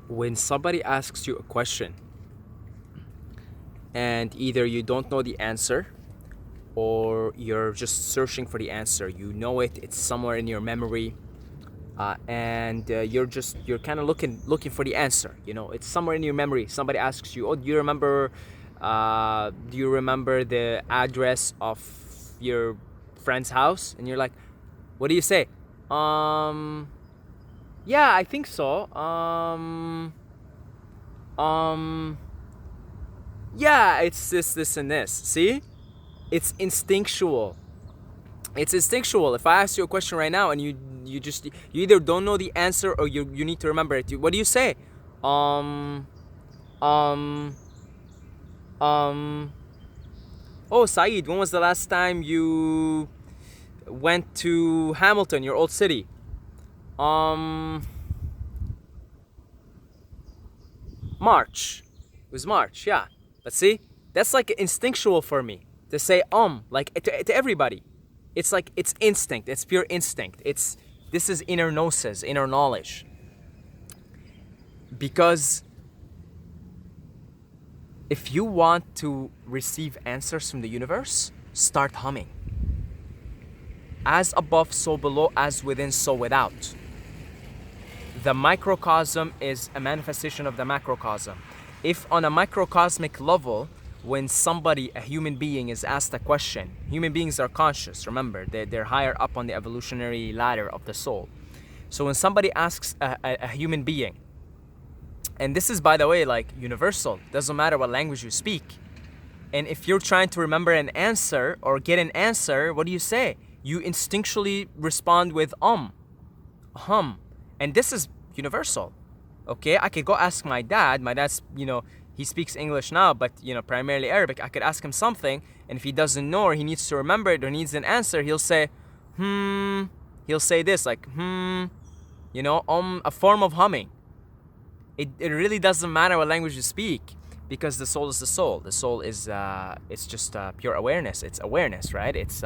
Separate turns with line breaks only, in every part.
When somebody asks you a question and either you don't know the answer or you're just searching for the answer, you know it's somewhere in your memory, and you're kind of looking for the answer. It's somewhere in your memory. Somebody asks you, "Oh, do you remember the address of your friend's house?" And you're like, "What do you say?" Yeah, I think so. Yeah, it's this, and this. See? It's instinctual. It's instinctual. If I ask you a question right now and you either don't know the answer or you need to remember it. What do you say? Um, um, um. Oh, Saeed, when was the last time you went to Hamilton, your old city? March. It was March, yeah. But see, that's like instinctual for me to say like to everybody. It's like it's instinct. It's pure instinct. This is inner gnosis, inner knowledge. Because if you want to receive answers from the universe, start humming. As above, so below, as within, so without. The microcosm is a manifestation of the macrocosm. If on a microcosmic level, when somebody, a human being, is asked a question, human beings are conscious, remember, they're higher up on the evolutionary ladder of the soul. So when somebody asks a human being, and this is, by the way, like universal, doesn't matter what language you speak, and if you're trying to remember an answer or get an answer, what do you say? You instinctually respond with hum. And this is universal. Okay, I could go ask my dad. My dad's, he speaks English now, but primarily Arabic. I could ask him something, and if he doesn't know or he needs to remember it or needs an answer, he'll say, He'll say this, like, a form of humming. It really doesn't matter what language you speak, because the soul is the soul. The soul is it's just pure awareness. It's awareness, right? It's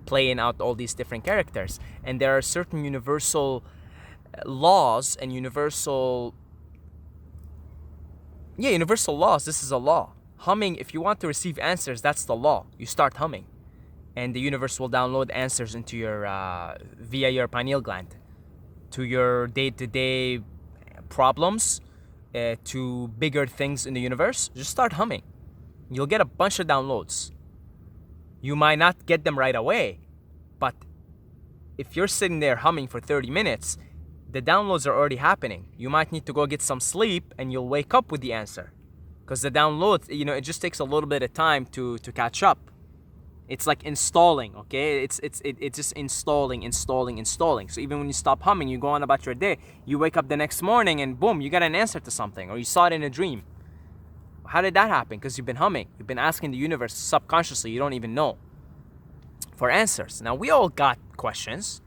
playing out all these different characters, and there are certain universal laws and universal laws. This is a law. Humming, if you want to receive answers, that's the law. You start humming, and the universe will download answers into your via your pineal gland to your day-to-day problems, to bigger things in the universe. Just start humming. You'll get a bunch of downloads. You might not get them right away, but if you're sitting there humming for 30 minutes, the downloads are already happening. You might need to go get some sleep and you'll wake up with the answer. Because the downloads, it just takes a little bit of time to catch up. It's like installing, okay? It's just installing. So even when you stop humming, you go on about your day, you wake up the next morning and boom, you got an answer to something, or you saw it in a dream. How did that happen? Because you've been humming. You've been asking the universe subconsciously, you don't even know, for answers. Now, we all got questions.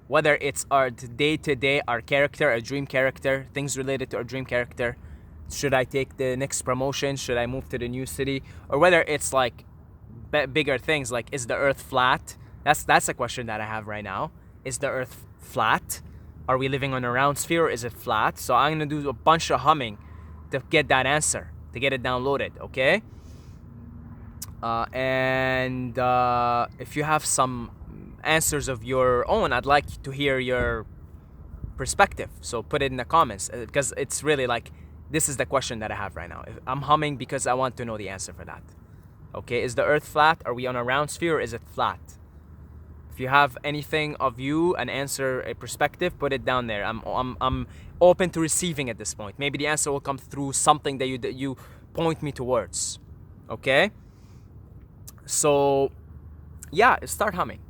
Whether it's our day-to-day, our character, a dream character, things related to our dream character. Should I take the next promotion? Should I move to the new city? Or whether it's like bigger things, like, is the earth flat? That's a question that I have right now. Is the earth flat? Are we living on a round sphere, or is it flat? So I'm going to do a bunch of humming to get that answer, to get it downloaded, okay? And if you have some answers of your own, I'd like to hear your perspective. So put it in the comments, because it's really like, this is the question that I have right now. I'm humming because I want to know the answer for that. Okay, is the earth flat? Are we on a round sphere, or is it flat? If you have anything of you, an answer, a perspective, put it down there. I'm open to receiving at this point. Maybe the answer will come through something that you point me towards. Okay? So, yeah, start humming.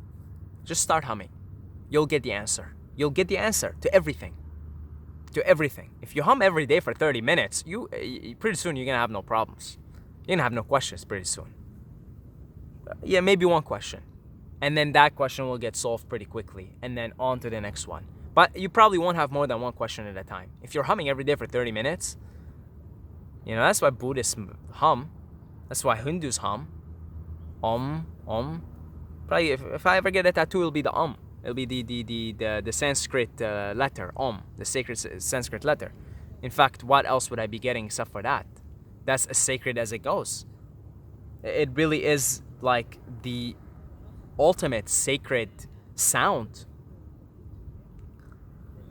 Just start humming. you'll get the answer. You'll get the answer to everything. To everything. If you hum every day for 30 minutes, pretty soon you're gonna have no problems. You're gonna have no questions pretty soon. Yeah, maybe one question. And then that question will get solved pretty quickly. And then on to the next one. But you probably won't have more than one question at a time. If you're humming every day for 30 minutes, that's why Buddhists hum. That's why Hindus hum. Om. Probably if I ever get a tattoo, it'll be the It'll be the Sanskrit letter, the sacred Sanskrit letter. In fact, what else would I be getting except for that? That's as sacred as it goes. It really is like the ultimate sacred sound.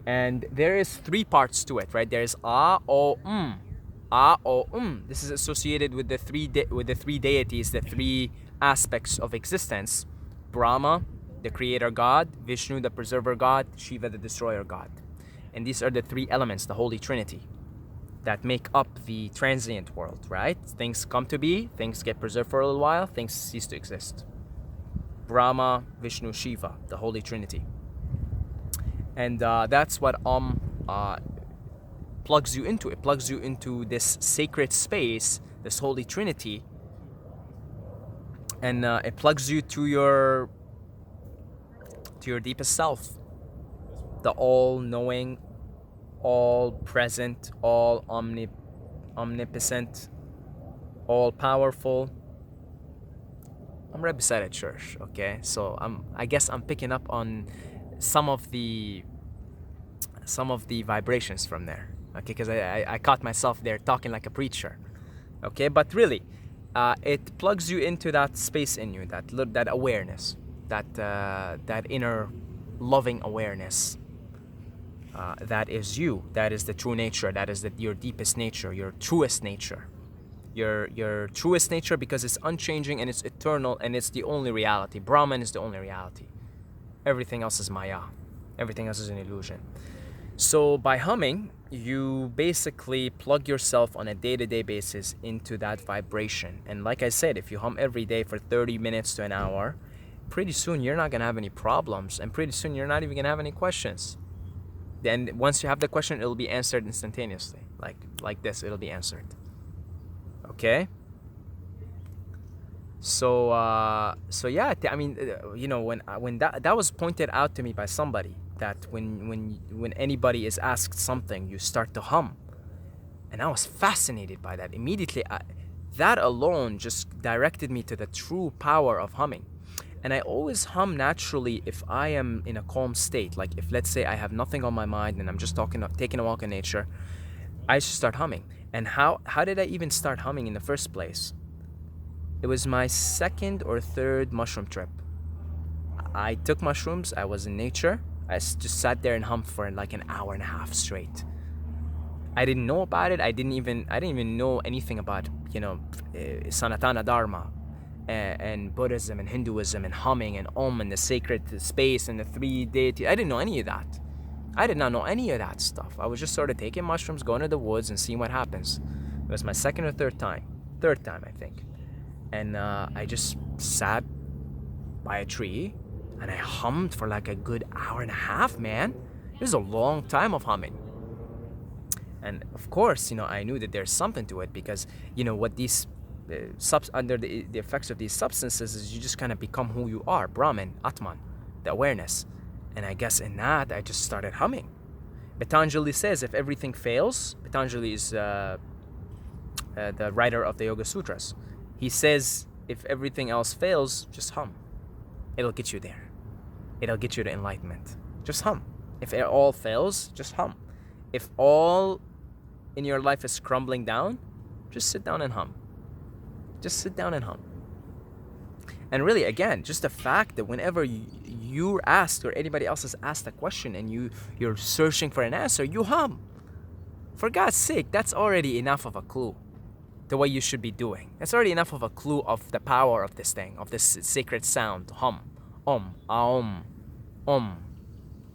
And there is 3 parts to it, right? There's AUM. AUM. This is associated with the three deities, the 3 aspects of existence: Brahma, the creator God; Vishnu, the preserver God; Shiva, the destroyer God. And these are the 3 elements, the Holy Trinity, that make up the transient world, right? Things come to be, things get preserved for a little while, things cease to exist. Brahma, Vishnu, Shiva, the Holy Trinity. And that's what plugs you into. It plugs you into this sacred space, this Holy Trinity, and it plugs you to your deepest self, the all-knowing, all-present, omnipotent, all-powerful. I'm right beside a church, okay? So I guess I'm picking up on some of the vibrations from there, okay? Because I caught myself there talking like a preacher, okay? But really, it plugs you into that space in you, that awareness, that inner loving awareness. That is you. That is the true nature. That is your deepest nature, your truest nature. Your truest nature, because it's unchanging and it's eternal and it's the only reality. Brahman is the only reality. Everything else is Maya. Everything else is an illusion. So by humming, you basically plug yourself on a day-to-day basis into that vibration. And like I said, if you hum every day for 30 minutes to an hour, pretty soon you're not going to have any problems. And pretty soon you're not even going to have any questions. Then once you have the question, it'll be answered instantaneously. Like this, it'll be answered. Okay? So yeah, I mean, when that was pointed out to me by somebody, that when anybody is asked something, you start to hum. And I was fascinated by that. Immediately, that alone just directed me to the true power of humming. And I always hum naturally if I am in a calm state. Like if, let's say, I have nothing on my mind and I'm just taking a walk in nature, I just start humming. And how did I even start humming in the first place? It was my 2nd or 3rd mushroom trip. I took mushrooms, I was in nature, I just sat there and hummed for like an hour and a half straight. I didn't know about it, I didn't even know anything about, Sanatana Dharma and Buddhism and Hinduism and humming and Om and the sacred space and the 3 deities. I didn't know any of that. I did not know any of that stuff. I was just sort of taking mushrooms, going to the woods and seeing what happens. It was my 2nd or 3rd time. 3rd time, I think. And I just sat by a tree and I hummed for like a good hour and a half, man. It was a long time of humming. And of course, I knew that there's something to it, because, what these under the effects of these substances is you just kind of become who you are, Brahman, Atman, the awareness. And I guess in that, I just started humming. Patanjali says if everything fails, Patanjali is the writer of the Yoga Sutras. He says if everything else fails, just hum. It'll get you there. It'll get you to enlightenment. Just hum. If it all fails, just hum. If all in your life is crumbling down, just sit down and hum. Just sit down and hum. And really, again, just the fact that whenever you're asked or anybody else is asked a question and you're searching for an answer, you hum. For God's sake, that's already enough of a clue to what you should be doing. That's already enough of a clue of the power of this thing, of this sacred sound. Hum. Om. Aum. Om.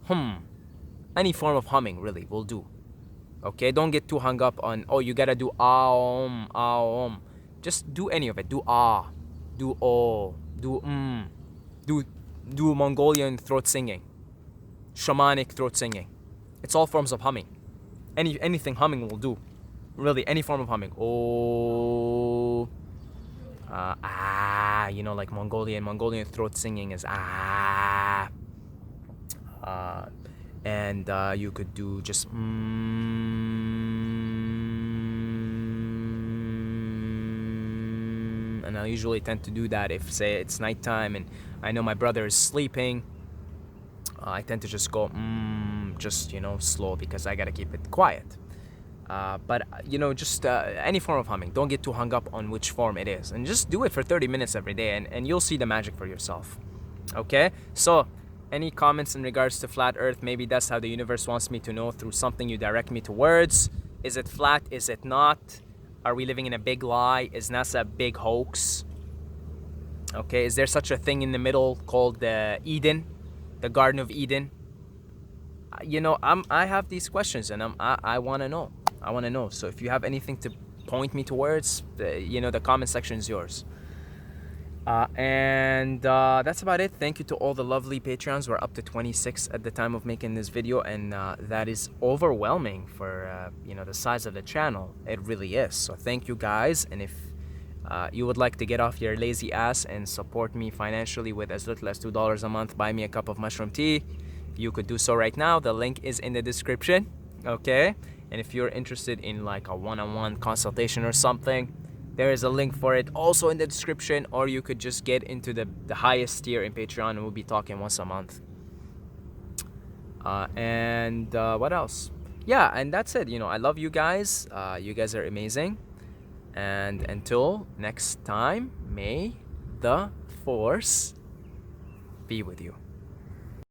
Hum. Any form of humming really will do. Okay? Don't get too hung up on, you gotta do aum, aum. Just do any of it. Do ah. Do oh. Do do Mongolian throat singing. shamanic throat singing. It's all forms of humming. Anything humming will do. Really, any form of humming. Oh, you know, like Mongolian throat singing is ah. And you could do just and I usually tend to do that if, say, it's nighttime and I know my brother is sleeping. I tend to just go just, you know, slow, because I gotta keep it quiet. But you know, just any form of humming. Don't get too hung up on which form it is, and just do it for 30 minutes every day, and you'll see the magic for yourself. Okay, so any comments in regards to flat earth? Maybe that's how the universe wants me to know, through something you direct me towards. Is it flat? Is it not? Are we living in a big lie? Is NASA a big hoax? Okay, is there such a thing in the middle called Eden, the Garden of Eden? You know, I have these questions, and I want to know. I want to know. So if you have anything to point me towards, you know, the comment section is yours. And that's about it. Thank you to all the lovely Patreons. We're up to 26 at the time of making this video, and that is overwhelming for you know, the size of the channel. It really is. So thank you guys. And if you would like to get off your lazy ass and support me financially with as little as $2 a month, buy me a cup of mushroom tea, you could do so right now. The link is in the description. Okay, and if you're interested in like a one-on-one consultation or something, there is a link for it also in the description. Or you could just get into the highest tier in Patreon, and we'll be talking once a month. And what else? Yeah, and that's it. You know, I love you guys. You guys are amazing. And until next time, may the force be with you.